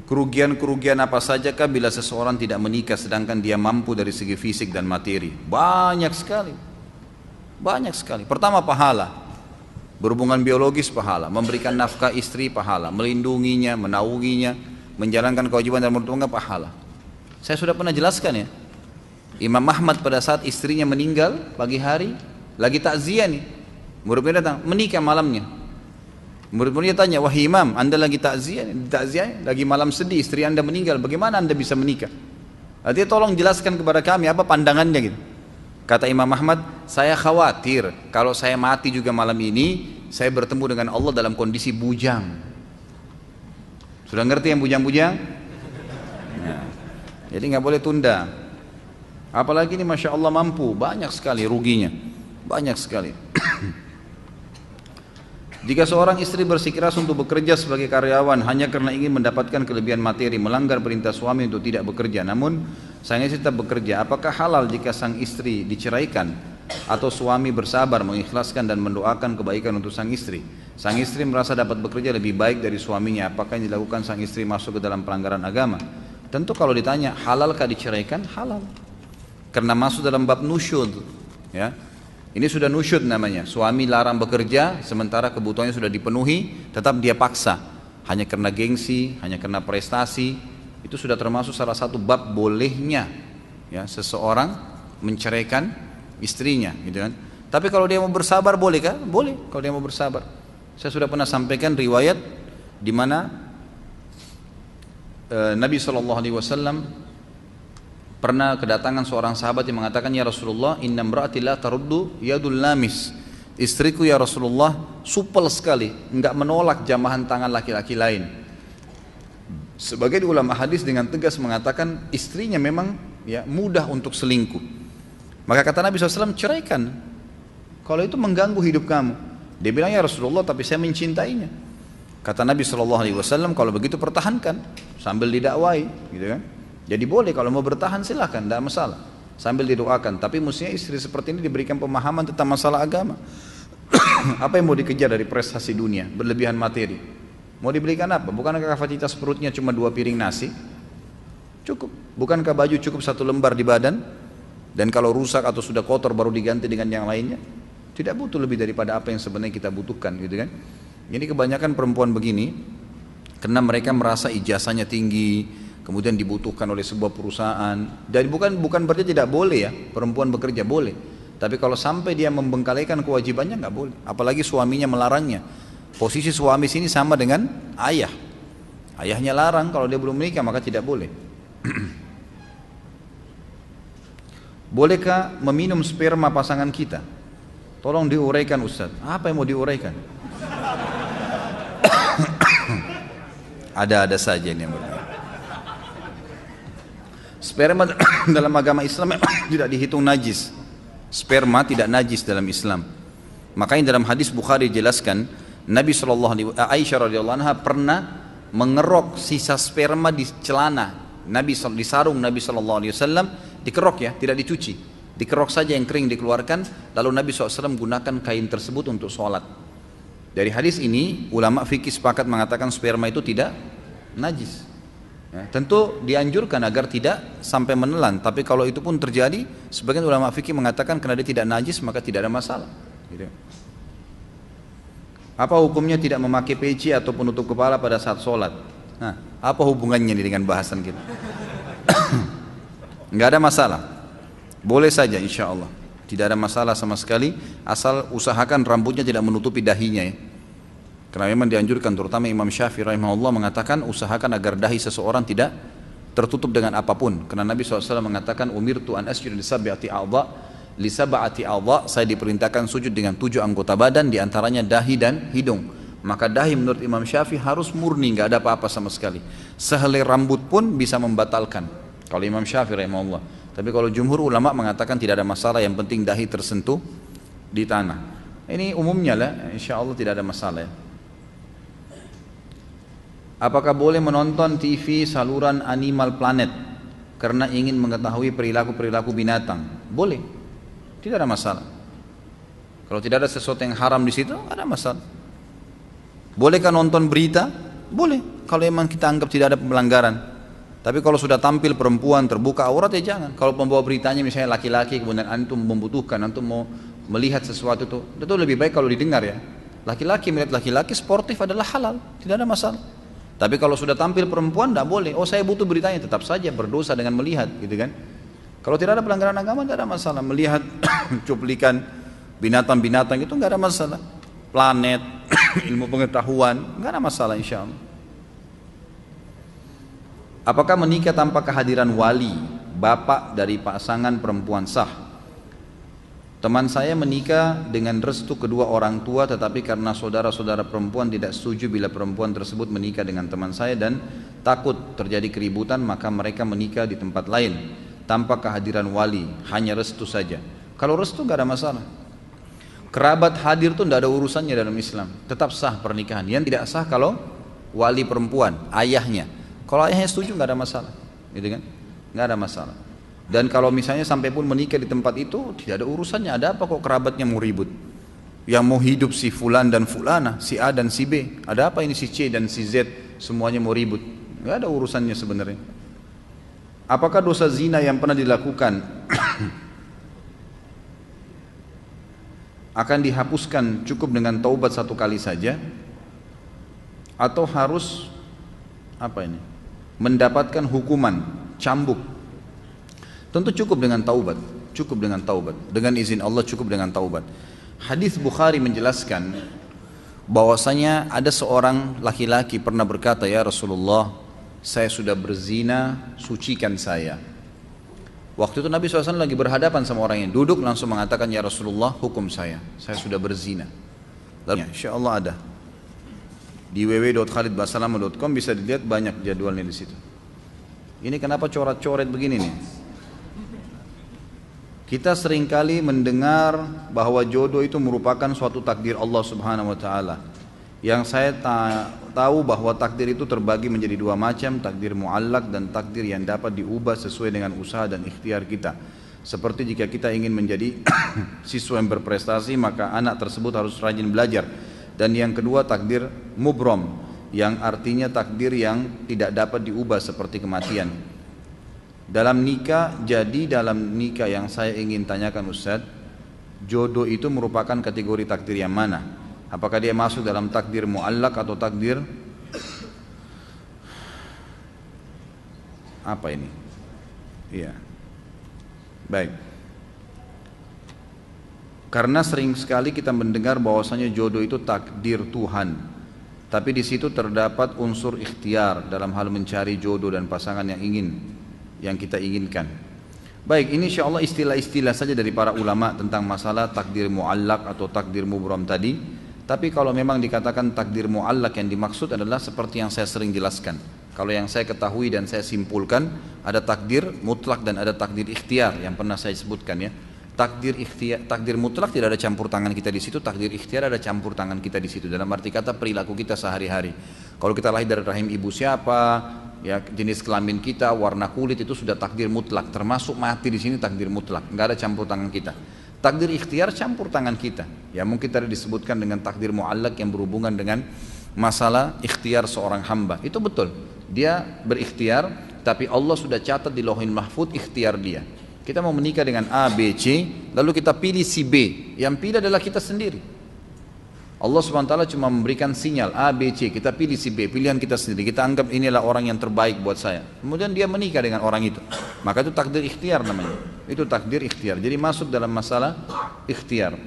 Kerugian-kerugian apa sajakah bila seseorang tidak menikah sedangkan dia mampu dari segi fisik dan materi? Banyak sekali. Banyak sekali. Pertama pahala. Berhubungan biologis pahala, memberikan nafkah istri pahala, melindunginya, menaunginya, menjalankan kewajiban dan rumah tangga pahala. Saya sudah pernah jelaskan ya. Imam Ahmad pada saat istrinya meninggal pagi hari, lagi takziah nih. Murid-murid datang, menikah malamnya. Murid-muridnya tanya, wahai imam, anda lagi takziah, lagi malam sedih, istri anda meninggal, bagaimana anda bisa menikah? Artinya tolong jelaskan kepada kami apa pandangannya gitu. Kata Imam Ahmad, saya khawatir kalau saya mati juga malam ini, saya bertemu dengan Allah dalam kondisi bujang. Sudah ngerti yang bujang-bujang? Nah, jadi nggak boleh tunda. Apalagi ini Masya Allah mampu, banyak sekali ruginya, banyak sekali. Jika seorang istri bersikeras untuk bekerja sebagai karyawan hanya karena ingin mendapatkan kelebihan materi, melanggar perintah suami untuk tidak bekerja, namun sang istri tetap bekerja, apakah halal jika sang istri diceraikan atau suami bersabar mengikhlaskan dan mendoakan kebaikan untuk sang istri? Sang istri merasa dapat bekerja lebih baik dari suaminya, apakah yang dilakukan sang istri masuk ke dalam pelanggaran agama? Tentu kalau ditanya halalkah diceraikan? Halal, karena masuk dalam bab nusyud, ya. Ini sudah nusyud namanya, suami larang bekerja sementara kebutuhannya sudah dipenuhi, tetap dia paksa hanya karena gengsi, hanya karena prestasi. Itu sudah termasuk salah satu bab bolehnya ya seseorang menceraikan istrinya, gitu kan. Tapi kalau dia mau bersabar boleh kah? Boleh kalau dia mau bersabar. Saya sudah pernah sampaikan riwayat di mana Nabi SAW pernah kedatangan seorang sahabat yang mengatakan, ya Rasulullah, inna imra'ati la taruddu yadul lamis. Istriku ya Rasulullah supel sekali, enggak menolak jamahan tangan laki-laki lain. Sebagai ulama hadis dengan tegas mengatakan istrinya memang ya mudah untuk selingkuh. Maka kata Nabi SAW, ceraikan kalau itu mengganggu hidup kamu. Dia bilang, ya Rasulullah, tapi saya mencintainya. Kata Nabi SAW, kalau begitu pertahankan sambil didakwai, gitu kan. Jadi boleh kalau mau bertahan silahkan, tidak masalah, sambil didoakan. Tapi mestinya istri seperti ini diberikan pemahaman tentang masalah agama. Apa yang mau dikejar dari prestasi dunia, berlebihan materi? Mau diberikan apa? Bukankah kapasitas perutnya cuma 2 piring nasi? Cukup. Bukankah baju cukup 1 lembar di badan? Dan kalau rusak atau sudah kotor baru diganti dengan yang lainnya? Tidak butuh lebih daripada apa yang sebenarnya kita butuhkan, gitu kan? Jadi kebanyakan perempuan begini, karena mereka merasa ijazahnya tinggi, kemudian dibutuhkan oleh sebuah perusahaan. Jadi bukan berarti tidak boleh ya perempuan bekerja, boleh. Tapi kalau sampai dia membengkalikan kewajibannya nggak boleh. Apalagi suaminya melarangnya. Posisi suami sini sama dengan ayah. Ayahnya larang, kalau dia belum menikah maka tidak boleh. Bolehkah meminum sperma pasangan kita? Tolong diuraikan Ustaz. Apa yang mau diuraikan? Ada saja ini yang berbeda. Sperma dalam agama Islam tidak dihitung najis. Sperma tidak najis dalam Islam. Makanya dalam hadis Bukhari dijelaskan, Aisyah radhiyallahu anha pernah mengerok sisa sperma di celana Nabi, di sarung Nabi SAW, dikerok ya, tidak dicuci, dikerok saja yang kering dikeluarkan, lalu Nabi SAW gunakan kain tersebut untuk sholat. Dari hadis ini ulama fikih sepakat mengatakan sperma itu tidak najis. Ya, tentu dianjurkan agar tidak sampai menelan, tapi kalau itu pun terjadi, sebagian ulama fikih mengatakan karena dia tidak najis maka tidak ada masalah. Gitu. Apa hukumnya tidak memakai peci atau penutup kepala pada saat sholat? Nah, apa hubungannya nih dengan bahasan kita? Nggak ada masalah, boleh saja insya Allah, tidak ada masalah sama sekali, asal usahakan rambutnya tidak menutupi dahinya ya. Karena memang dianjurkan, terutama Imam Syafi'i rahimahullah mengatakan usahakan agar dahi seseorang tidak tertutup dengan apapun. Karena Nabi SAW mengatakan umirtu an asjuda li sab'ati a'dha, saya diperintahkan sujud dengan 7 anggota badan, diantaranya dahi dan hidung. Maka dahi menurut Imam Syafi'i harus murni, nggak ada apa-apa sama sekali. Sehelai rambut pun bisa membatalkan kalau Imam Syafi'i rahimahullah. Tapi kalau jumhur ulama mengatakan tidak ada masalah, yang penting dahi tersentuh di tanah. Ini umumnya lah, insya Allah tidak ada masalah ya. Apakah boleh menonton TV saluran Animal Planet karena ingin mengetahui perilaku-perilaku binatang? Boleh, tidak ada masalah. Kalau tidak ada sesuatu yang haram di situ, ada masalah. Bolehkah nonton berita? boleh kalau memang kita anggap tidak ada pelanggaran. Tapi kalau sudah tampil perempuan terbuka aurat ya jangan. Kalau pembawa beritanya misalnya laki-laki, kemudian antum membutuhkan, antum mau melihat sesuatu itu lebih baik kalau didengar ya. Laki-laki melihat laki-laki sportif adalah halal, tidak ada masalah. Tapi kalau sudah tampil perempuan tidak boleh. Oh saya butuh beritanya, tetap saja berdosa dengan melihat, gitu kan? Kalau tidak ada pelanggaran agama tidak ada masalah. Melihat cuplikan binatang-binatang itu nggak ada masalah. Planet, ilmu pengetahuan nggak ada masalah insya Allah. Apakah menikah tanpa kehadiran wali, bapak dari pasangan perempuan sah? Teman saya menikah dengan restu kedua orang tua, tetapi karena saudara-saudara perempuan tidak setuju bila perempuan tersebut menikah dengan teman saya dan takut terjadi keributan, maka mereka menikah di tempat lain tanpa kehadiran wali, hanya restu saja. Kalau restu nggak ada masalah. Kerabat hadir itu tidak ada urusannya dalam Islam, tetap sah pernikahan. Yang tidak sah kalau wali perempuan, ayahnya. Kalau ayahnya setuju nggak ada masalah, gitu kan? Nggak ada masalah. Dan kalau misalnya sampai pun menikah di tempat itu tidak ada urusannya. Ada apa kok kerabatnya mau ribut? Yang mau hidup si fulan dan fulana, si A dan si B. Ada apa ini si C dan si Z semuanya mau ribut? Nggak ada urusannya sebenarnya. Apakah dosa zina yang pernah dilakukan akan dihapuskan cukup dengan taubat satu kali saja, atau harus apa ini? Mendapatkan hukuman cambuk? Tentu cukup dengan taubat, cukup dengan taubat. Dengan izin Allah cukup dengan taubat. Hadis Bukhari menjelaskan bahwasanya ada seorang laki-laki pernah berkata, ya Rasulullah, saya sudah berzina, sucikan saya. Waktu itu Nabi SAW lagi berhadapan sama orang yang duduk, langsung mengatakan, ya Rasulullah, hukum saya sudah berzina. Lalu insya Allah ada di www.khalidbasalamah.com bisa dilihat banyak jadwalnya di situ. Ini kenapa coret-coret begini nih? Kita seringkali mendengar bahwa jodoh itu merupakan suatu takdir Allah Subhanahu wa taala. Yang saya tahu bahwa takdir itu terbagi menjadi dua macam, takdir muallak dan takdir yang dapat diubah sesuai dengan usaha dan ikhtiar kita. Seperti jika kita ingin menjadi siswa yang berprestasi, maka anak tersebut harus rajin belajar. Dan yang kedua takdir mubrom, yang artinya takdir yang tidak dapat diubah seperti kematian. Dalam nikah yang saya ingin tanyakan Ustaz, jodoh itu merupakan kategori takdir yang mana? Apakah dia masuk dalam takdir muallak atau takdir apa ini? Iya. Baik. Karena sering sekali kita mendengar bahwasanya jodoh itu takdir Tuhan. Tapi di situ terdapat unsur ikhtiar dalam hal mencari jodoh dan pasangan yang kita inginkan. Baik, ini insyaallah istilah-istilah saja dari para ulama tentang masalah takdir muallak atau takdir mubram tadi. Tapi kalau memang dikatakan takdir muallak yang dimaksud adalah seperti yang saya sering jelaskan. Kalau yang saya ketahui dan saya simpulkan, ada takdir mutlak dan ada takdir ikhtiar yang pernah saya sebutkan ya. Takdir mutlak tidak ada campur tangan kita di situ, takdir ikhtiar ada campur tangan kita di situ. Dalam arti kata perilaku kita sehari-hari. Kalau kita lahir dari rahim ibu siapa, ya jenis kelamin kita, warna kulit itu sudah takdir mutlak. Termasuk mati di sini takdir mutlak, nggak ada campur tangan kita. Takdir ikhtiar campur tangan kita. Ya mungkin tadi disebutkan dengan takdir muallak yang berhubungan dengan masalah ikhtiar seorang hamba. Itu betul. Dia berikhtiar, tapi Allah sudah catat di Lauhul Mahfuz ikhtiar dia. Kita mau menikah dengan A, B, C, lalu kita pilih si B. Yang pilih adalah kita sendiri. Allah SWT cuma memberikan sinyal A, B, C, kita pilih si B, pilihan kita sendiri. Kita anggap inilah orang yang terbaik buat saya. Kemudian dia menikah dengan orang itu. Maka itu takdir ikhtiar namanya. Itu takdir ikhtiar. Jadi masuk dalam masalah ikhtiar.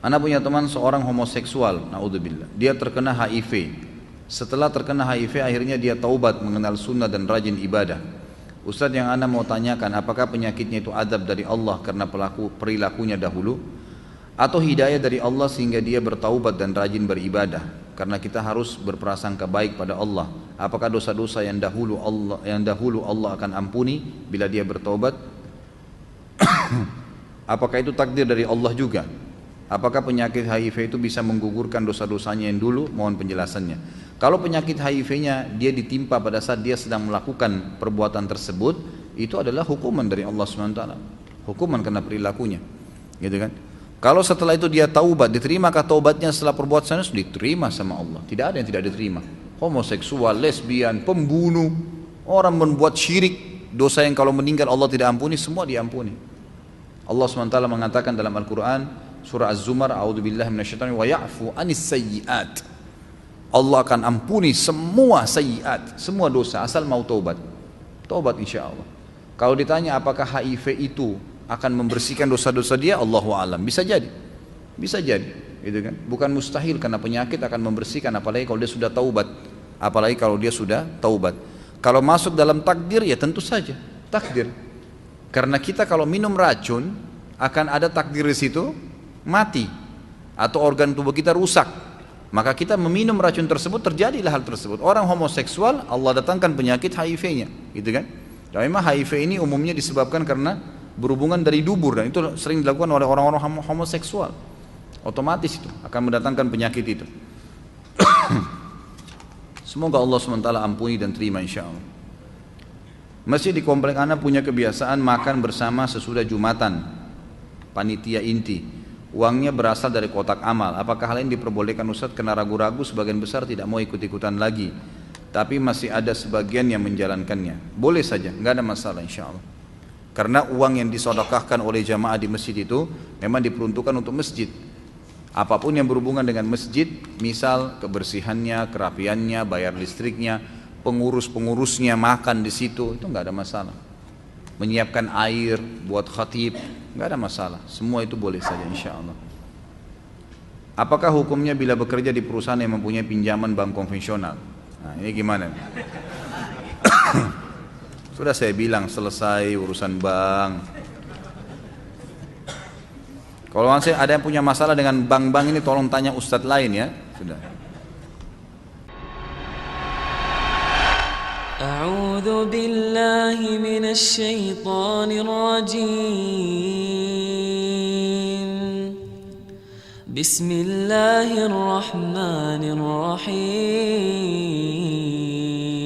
Anak punya teman seorang homoseksual, naudzubillah. Dia terkena HIV. Setelah terkena HIV akhirnya dia taubat, mengenal sunnah dan rajin ibadah. Ustaz, yang ana mau tanyakan, apakah penyakitnya itu adab dari Allah karena perilakunya dahulu, atau hidayah dari Allah sehingga dia bertaubat dan rajin beribadah? Karena kita harus berprasangka baik pada Allah. Apakah dosa-dosa yang dahulu Allah akan ampuni bila dia bertaubat? Apakah itu takdir dari Allah juga? Apakah penyakit HIV itu bisa menggugurkan dosa-dosanya yang dulu? Mohon penjelasannya. Kalau penyakit HIV-nya dia ditimpa pada saat dia sedang melakukan perbuatan tersebut, itu adalah hukuman dari Allah SWT. Hukuman karena perilakunya, gitu kan? Kalau setelah itu dia taubat, diterimakah taubatnya setelah perbuatan itu? Diterima sama Allah. Tidak ada yang tidak diterima. Homoseksual, lesbian, pembunuh, orang membuat syirik, dosa yang kalau meninggal Allah tidak ampuni, semua diampuni. Allah SWT mengatakan dalam Al-Quran, surah Az-Zumar, a'udzubillahi minasyaitonir wa ya'fu anis sayyi'at. Allah akan ampuni semua sayyi'at, semua dosa, asal mau taubat. Taubat insya Allah. Kalau ditanya apakah HIV itu akan membersihkan dosa-dosa dia, Allahu a'lam, bisa jadi, gitu kan? Bukan mustahil karena penyakit akan membersihkan, apalagi kalau dia sudah taubat. Kalau masuk dalam takdir ya tentu saja takdir, karena kita kalau minum racun akan ada takdir di situ, mati atau organ tubuh kita rusak, maka kita meminum racun tersebut, terjadilah hal tersebut. Orang homoseksual Allah datangkan penyakit HIV-nya, gitu kan? Dan memang HIV ini umumnya disebabkan karena berhubungan dari dubur, dan itu sering dilakukan oleh orang-orang homoseksual. Otomatis itu akan mendatangkan penyakit itu. Semoga Allah SWT ampuni dan terima insya Allah. Masjid di komplek Ana punya kebiasaan makan bersama sesudah Jumatan, panitia inti. Uangnya berasal dari kotak amal. Apakah hal ini diperbolehkan Ustaz? Karena ragu-ragu sebagian besar tidak mau ikut-ikutan lagi, tapi masih ada sebagian yang menjalankannya. Boleh saja, nggak ada masalah insya Allah. Karena uang yang disedekahkan oleh jamaah di masjid itu memang diperuntukkan untuk masjid. Apapun yang berhubungan dengan masjid, misal kebersihannya, kerapiannya, bayar listriknya, pengurus-pengurusnya makan di situ, itu nggak ada masalah. Menyiapkan air buat khatib, nggak ada masalah. Semua itu boleh saja insya Allah. Apakah hukumnya bila bekerja di perusahaan yang mempunyai pinjaman bank konvensional? Nah, ini gimana? Sudah saya bilang selesai urusan bank. Kalau ada yang punya masalah dengan bank-bank ini tolong tanya ustadz lain ya. Sudah. A'udzu billahi minasy syaithanir rajim. Bismillahirrahmanirrahim.